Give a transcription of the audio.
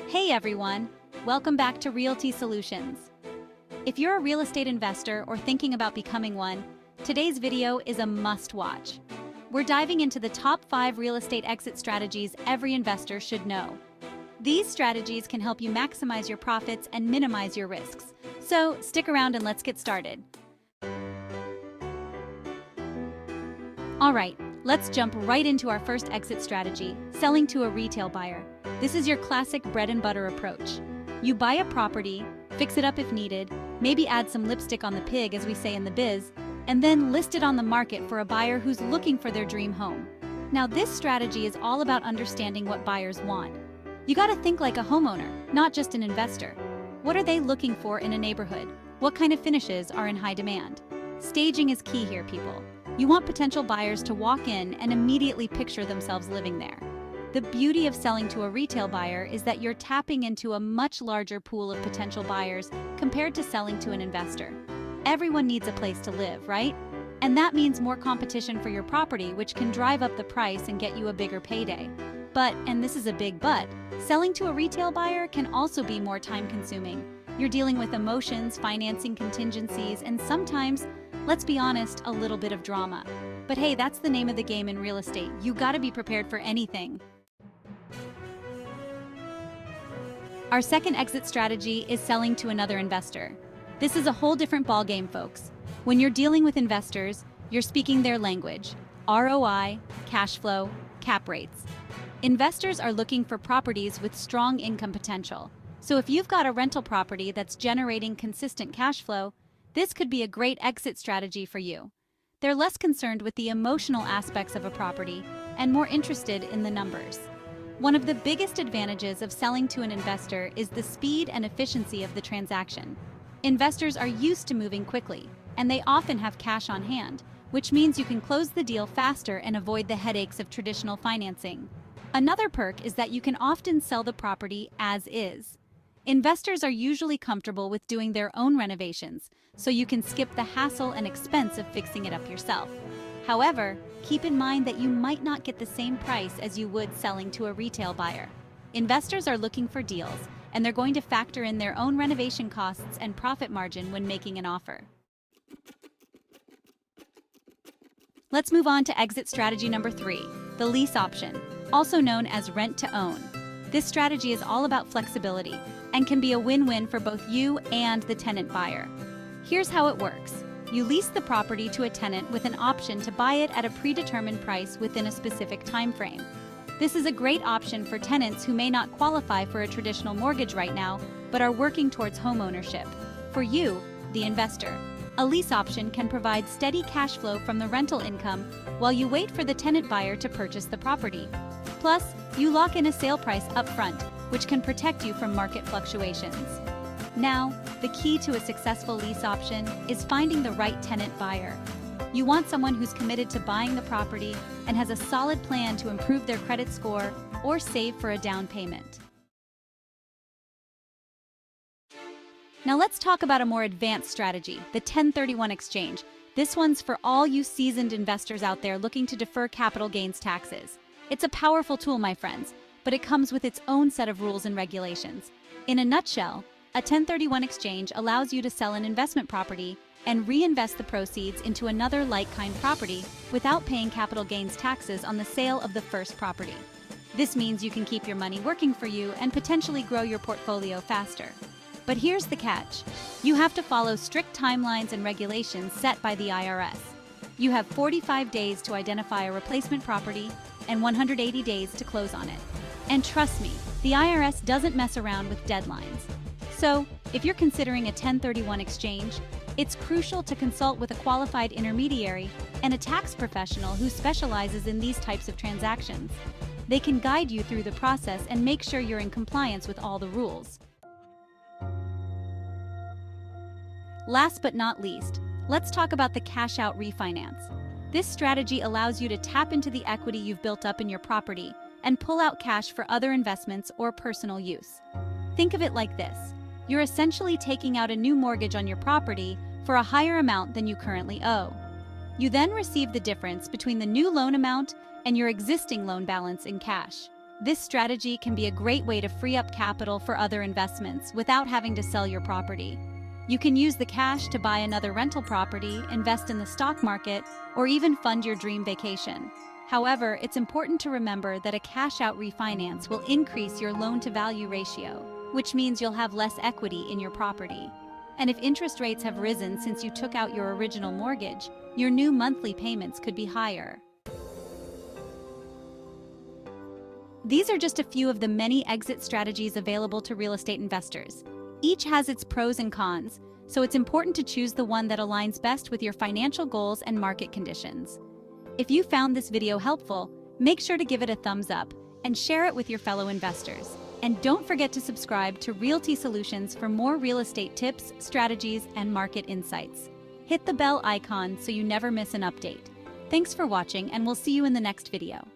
Hey everyone, welcome back to Realty Solutions. If you're a real estate investor or thinking about becoming one, today's video is a must-watch. We're diving into the top 5 real estate exit strategies every investor should know. These strategies can help you maximize your profits and minimize your risks. So stick around and let's get started. All right, let's jump right into our first exit strategy, selling to a retail buyer. This is your classic bread and butter approach. You buy a property, fix it up if needed, maybe add some lipstick on the pig as we say in the biz, and then list it on the market for a buyer who's looking for their dream home. Now this strategy is all about understanding what buyers want. You gotta think like a homeowner, not just an investor. What are they looking for in a neighborhood? What kind of finishes are in high demand? Staging is key here, people. You want potential buyers to walk in and immediately picture themselves living there. The beauty of selling to a retail buyer is that you're tapping into a much larger pool of potential buyers compared to selling to an investor. Everyone needs a place to live, right? And that means more competition for your property, which can drive up the price and get you a bigger payday. But, and this is a big but, selling to a retail buyer can also be more time-consuming. You're dealing with emotions, financing contingencies, and sometimes, let's be honest, a little bit of drama. But hey, that's the name of the game in real estate. You gotta be prepared for anything. Our second exit strategy is selling to another investor. This is a whole different ballgame, folks. When you're dealing with investors, you're speaking their language: ROI, cash flow, cap rates. Investors are looking for properties with strong income potential. So if you've got a rental property that's generating consistent cash flow, this could be a great exit strategy for you. They're less concerned with the emotional aspects of a property and more interested in the numbers. One of the biggest advantages of selling to an investor is the speed and efficiency of the transaction. Investors are used to moving quickly, and they often have cash on hand, which means you can close the deal faster and avoid the headaches of traditional financing. Another perk is that you can often sell the property as is. Investors are usually comfortable with doing their own renovations, so you can skip the hassle and expense of fixing it up yourself. However, keep in mind that you might not get the same price as you would selling to a retail buyer. Investors are looking for deals, and they're going to factor in their own renovation costs and profit margin when making an offer. Let's move on to exit strategy number 3, the lease option, also known as rent to own. This strategy is all about flexibility and can be a win-win for both you and the tenant buyer. Here's how it works. You lease the property to a tenant with an option to buy it at a predetermined price within a specific time frame. This is a great option for tenants who may not qualify for a traditional mortgage right now, but are working towards home ownership. For you, the investor, a lease option can provide steady cash flow from the rental income while you wait for the tenant buyer to purchase the property. Plus, you lock in a sale price upfront, which can protect you from market fluctuations. Now, the key to a successful lease option is finding the right tenant buyer. You want someone who's committed to buying the property and has a solid plan to improve their credit score or save for a down payment. Now let's talk about a more advanced strategy, the 1031 exchange. This one's for all you seasoned investors out there looking to defer capital gains taxes. It's a powerful tool, my friends, but it comes with its own set of rules and regulations. In a nutshell, a 1031 exchange allows you to sell an investment property and reinvest the proceeds into another like-kind property without paying capital gains taxes on the sale of the first property. This means you can keep your money working for you and potentially grow your portfolio faster. But here's the catch. You have to follow strict timelines and regulations set by the IRS. You have 45 days to identify a replacement property and 180 days to close on it. And trust me, the IRS doesn't mess around with deadlines. So, if you're considering a 1031 exchange, it's crucial to consult with a qualified intermediary and a tax professional who specializes in these types of transactions. They can guide you through the process and make sure you're in compliance with all the rules. Last but not least, let's talk about the cash-out refinance. This strategy allows you to tap into the equity you've built up in your property and pull out cash for other investments or personal use. Think of it like this. You're essentially taking out a new mortgage on your property for a higher amount than you currently owe. You then receive the difference between the new loan amount and your existing loan balance in cash. This strategy can be a great way to free up capital for other investments without having to sell your property. You can use the cash to buy another rental property, invest in the stock market, or even fund your dream vacation. However, it's important to remember that a cash-out refinance will increase your loan-to-value ratio, which means you'll have less equity in your property. And if interest rates have risen since you took out your original mortgage, your new monthly payments could be higher. These are just a few of the many exit strategies available to real estate investors. Each has its pros and cons, so it's important to choose the one that aligns best with your financial goals and market conditions. If you found this video helpful, make sure to give it a thumbs up and share it with your fellow investors. And don't forget to subscribe to Realty Solutions for more real estate tips, strategies, and market insights. Hit the bell icon so you never miss an update. Thanks for watching, and we'll see you in the next video.